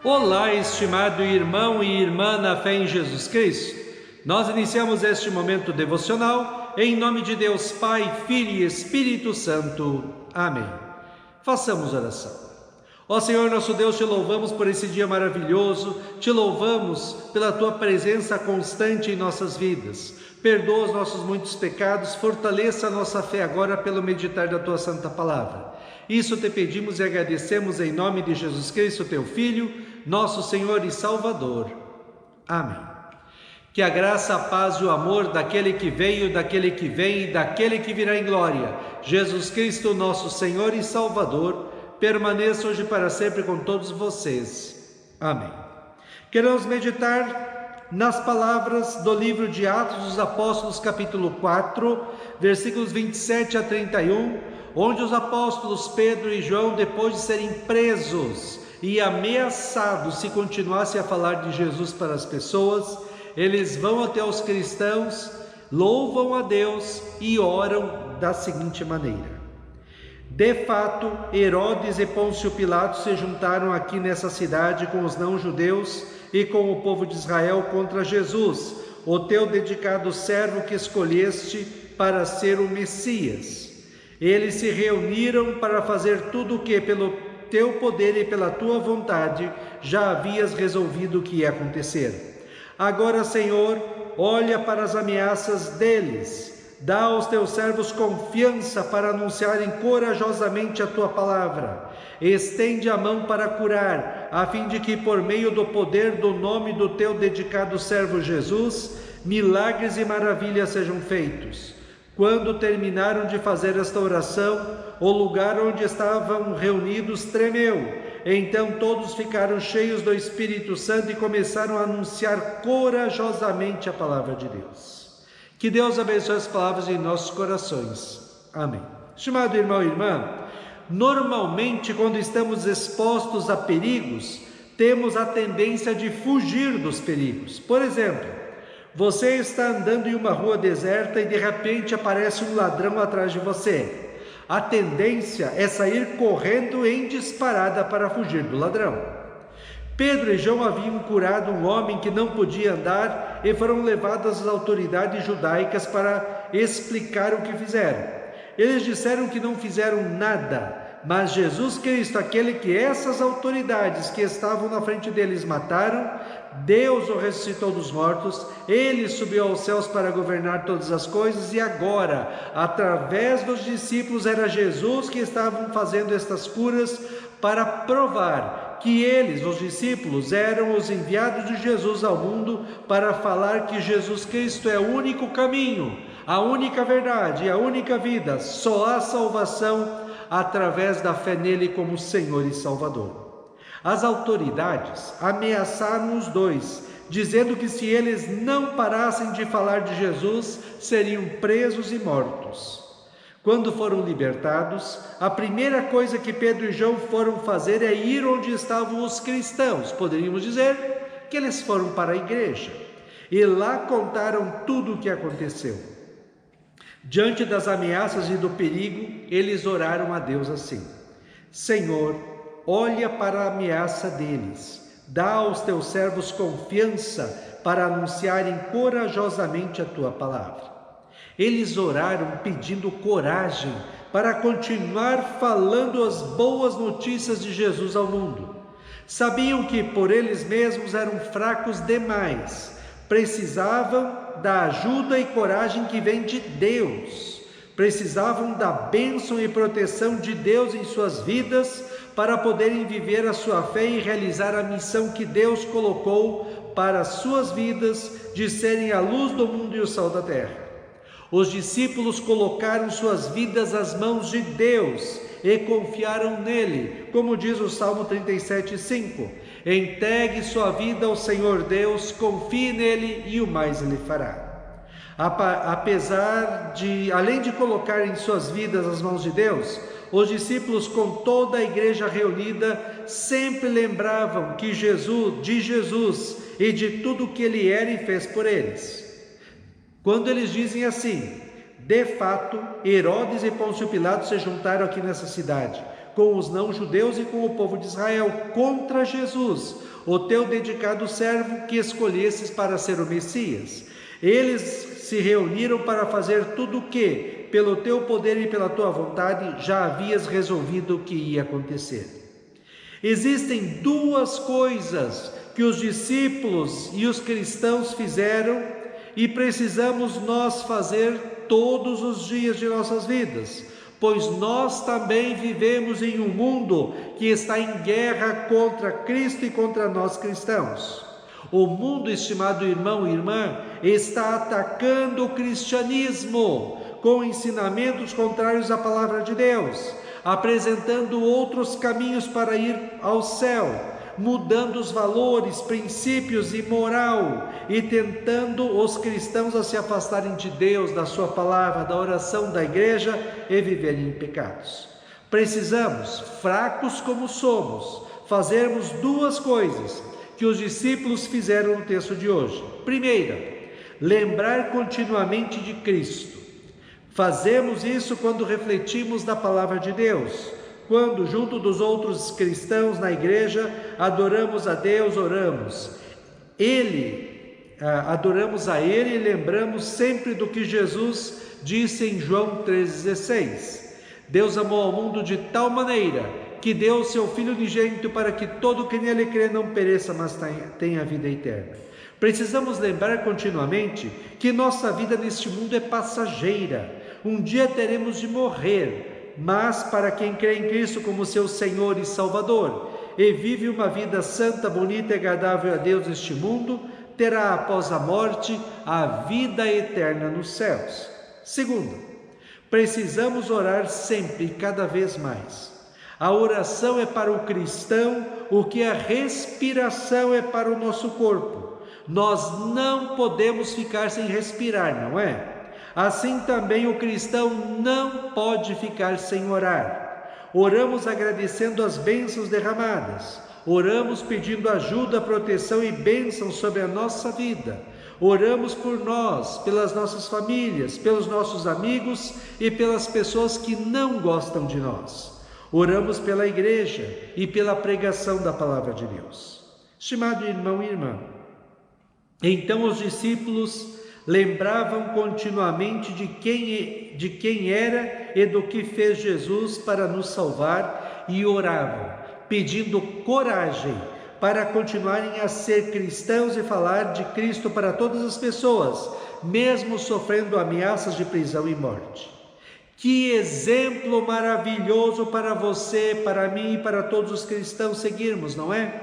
Olá, estimado irmão e irmã na fé em Jesus Cristo. Nós iniciamos este momento devocional em nome de Deus Pai, Filho e Espírito Santo. Amém. Façamos oração. Ó Senhor nosso Deus, te louvamos por esse dia maravilhoso, te louvamos pela tua presença constante em nossas vidas. Perdoa os nossos muitos pecados, fortaleça a nossa fé agora pelo meditar da tua santa palavra. Isso te pedimos e agradecemos em nome de Jesus Cristo, teu Filho, nosso Senhor e Salvador. Amém. Que a graça, a paz e o amor daquele que veio, daquele que vem e daquele que virá em glória, Jesus Cristo, nosso Senhor e Salvador, permaneça hoje para sempre com todos vocês. Amém. Queremos meditar nas palavras do livro de Atos dos Apóstolos, capítulo 4, versículos 27 a 31, onde os apóstolos Pedro e João, depois de serem presos e ameaçados se continuassem a falar de Jesus para as pessoas, eles vão até os cristãos, louvam a Deus e oram da seguinte maneira: de fato, Herodes e Pôncio Pilatos se juntaram aqui nessa cidade com os não-judeus e com o povo de Israel contra Jesus, o teu dedicado servo que escolheste para ser o Messias. Eles se reuniram para fazer tudo o que, pelo teu poder e pela tua vontade, já havias resolvido que ia acontecer. Agora, Senhor, olha para as ameaças deles. Dá aos teus servos confiança para anunciarem corajosamente a tua palavra. Estende a mão para curar, a fim de que, por meio do poder do nome do teu dedicado servo Jesus, milagres e maravilhas sejam feitos. Quando terminaram de fazer esta oração, o lugar onde estavam reunidos tremeu. Então todos ficaram cheios do Espírito Santo e começaram a anunciar corajosamente a palavra de Deus. Que Deus abençoe as palavras em nossos corações. Amém. Estimado irmão e irmã, normalmente quando estamos expostos a perigos, temos a tendência de fugir dos perigos. Por exemplo, você está andando em uma rua deserta e de repente aparece um ladrão atrás de você. A tendência é sair correndo em disparada para fugir do ladrão. Pedro e João haviam curado um homem que não podia andar e foram levados às autoridades judaicas para explicar o que fizeram. Eles disseram que não fizeram nada, mas Jesus Cristo, aquele que essas autoridades que estavam na frente deles mataram, Deus o ressuscitou dos mortos, ele subiu aos céus para governar todas as coisas e agora, através dos discípulos, era Jesus que estavam fazendo estas curas para provar que eles, os discípulos, eram os enviados de Jesus ao mundo para falar que Jesus Cristo é o único caminho, a única verdade e a única vida. Só há salvação através da fé nele como Senhor e Salvador. As autoridades ameaçaram os dois, dizendo que se eles não parassem de falar de Jesus, seriam presos e mortos. Quando foram libertados, a primeira coisa que Pedro e João foram fazer é ir onde estavam os cristãos. Poderíamos dizer que eles foram para a igreja e lá contaram tudo o que aconteceu. Diante das ameaças e do perigo, eles oraram a Deus assim: Senhor, olha para a ameaça deles, dá aos teus servos confiança para anunciarem corajosamente a tua palavra. Eles oraram pedindo coragem para continuar falando as boas notícias de Jesus ao mundo. Sabiam que por eles mesmos eram fracos demais, precisavam da ajuda e coragem que vem de Deus, precisavam da bênção e proteção de Deus em suas vidas para poderem viver a sua fé e realizar a missão que Deus colocou para as suas vidas de serem a luz do mundo e o sal da terra. Os discípulos colocaram suas vidas às mãos de Deus e confiaram nele, como diz o Salmo 37:5. Entregue sua vida ao Senhor Deus, confie nele e o mais ele fará. Além de colocarem suas vidas às mãos de Deus, os discípulos, com toda a igreja reunida, sempre lembravam de Jesus e de tudo o que ele era e fez por eles. Quando eles dizem assim: de fato, Herodes e Pôncio Pilatos se juntaram aqui nessa cidade com os não-judeus e com o povo de Israel, contra Jesus, o teu dedicado servo que escolhesses para ser o Messias. Eles se reuniram para fazer tudo o que, pelo teu poder e pela tua vontade, já havias resolvido que ia acontecer. Existem duas coisas que os discípulos e os cristãos fizeram e precisamos nós fazer todos os dias de nossas vidas, pois nós também vivemos em um mundo que está em guerra contra Cristo e contra nós cristãos. O mundo, estimado irmão e irmã, está atacando o cristianismo com ensinamentos contrários à palavra de Deus, apresentando outros caminhos para ir ao céu, mudando os valores, princípios e moral, e tentando os cristãos a se afastarem de Deus, da sua palavra, da oração da igreja e viverem em pecados. Precisamos, fracos como somos, fazermos duas coisas que os discípulos fizeram no texto de hoje. Primeira, lembrar continuamente de Cristo. Fazemos isso quando refletimos da palavra de Deus, quando junto dos outros cristãos na igreja adoramos a Deus, oramos. Adoramos a Ele e lembramos sempre do que Jesus disse em João 3,16. Deus amou ao mundo de tal maneira que deu o seu Filho unigênito para que todo que nele crê não pereça, mas tenha vida eterna. Precisamos lembrar continuamente que nossa vida neste mundo é passageira. Um dia teremos de morrer, mas para quem crê em Cristo como seu Senhor e Salvador e vive uma vida santa, bonita e agradável a Deus neste mundo, terá após a morte a vida eterna nos céus. Segundo, precisamos orar sempre e cada vez mais. A oração é para o cristão o que a respiração é para o nosso corpo. Nós não podemos ficar sem respirar, não é? Assim também o cristão não pode ficar sem orar. Oramos agradecendo as bênçãos derramadas. Oramos pedindo ajuda, proteção e bênção sobre a nossa vida. Oramos por nós, pelas nossas famílias, pelos nossos amigos e pelas pessoas que não gostam de nós. Oramos pela igreja e pela pregação da palavra de Deus. Estimado irmão e irmã, então os discípulos lembravam continuamente de quem era e do que fez Jesus para nos salvar e oravam, pedindo coragem para continuarem a ser cristãos e falar de Cristo para todas as pessoas, mesmo sofrendo ameaças de prisão e morte. Que exemplo maravilhoso para você, para mim e para todos os cristãos seguirmos, não é?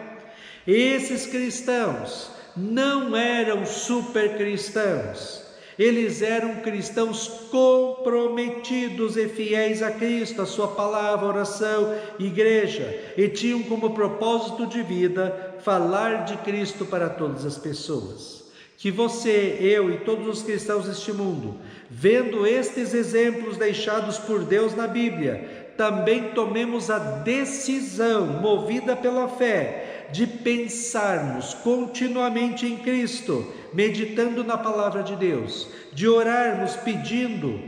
Esses cristãos não eram super cristãos, eles eram cristãos comprometidos e fiéis a Cristo, a sua palavra, oração, igreja, e tinham como propósito de vida falar de Cristo para todas as pessoas. Que você, eu e todos os cristãos deste mundo, vendo estes exemplos deixados por Deus na Bíblia, também tomemos a decisão, movida pela fé, de pensarmos continuamente em Cristo, meditando na palavra de Deus, de orarmos pedindo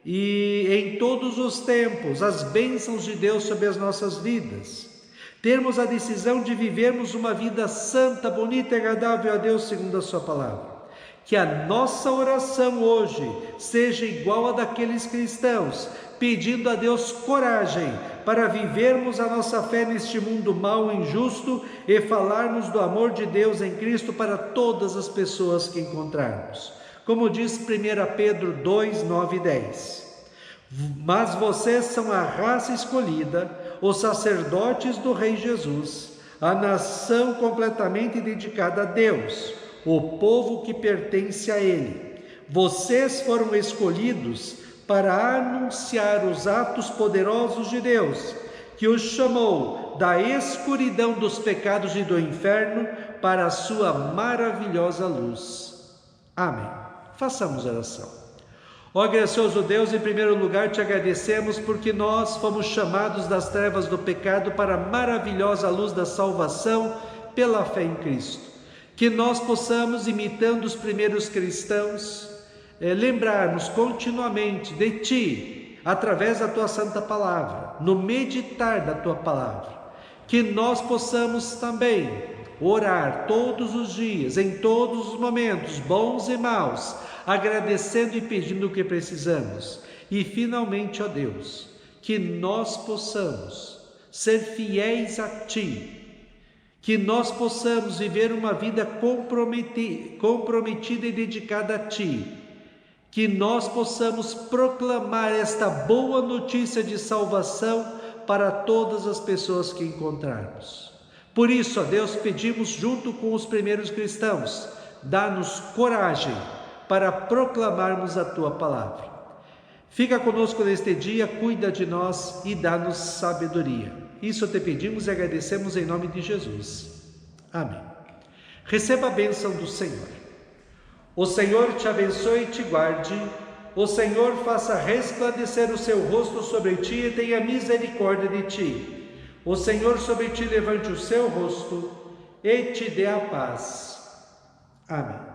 e em todos os tempos as bênçãos de Deus sobre as nossas vidas. Termos a decisão de vivermos uma vida santa, bonita e agradável a Deus segundo a sua palavra. Que a nossa oração hoje seja igual a daqueles cristãos, pedindo a Deus coragem para vivermos a nossa fé neste mundo mau e injusto e falarmos do amor de Deus em Cristo para todas as pessoas que encontrarmos. Como diz 1 Pedro 2, 9 e 10. Mas vocês são a raça escolhida, os sacerdotes do Rei Jesus, a nação completamente dedicada a Deus, o povo que pertence a Ele. Vocês foram escolhidos para anunciar os atos poderosos de Deus, que os chamou da escuridão dos pecados e do inferno para a sua maravilhosa luz. Amém. Façamos oração. Ó gracioso Deus, em primeiro lugar te agradecemos porque nós fomos chamados das trevas do pecado para a maravilhosa luz da salvação pela fé em Cristo. Que nós possamos, imitando os primeiros cristãos, lembrarmos continuamente de Ti através da tua santa palavra, no meditar da tua palavra, que nós possamos também orar todos os dias, em todos os momentos, bons e maus, agradecendo e pedindo o que precisamos. E finalmente, ó Deus, que nós possamos ser fiéis a Ti, que nós possamos viver uma vida comprometida e dedicada a Ti, que nós possamos proclamar esta boa notícia de salvação para todas as pessoas que encontrarmos. Por isso, ó Deus, pedimos junto com os primeiros cristãos, dá-nos coragem para proclamarmos a Tua palavra. Fica conosco neste dia, cuida de nós e dá-nos sabedoria. Isso te pedimos e agradecemos em nome de Jesus. Amém. Receba a bênção do Senhor. O Senhor te abençoe e te guarde. O Senhor faça resplandecer o seu rosto sobre ti e tenha misericórdia de ti. O Senhor sobre ti levante o seu rosto e te dê a paz. Amém.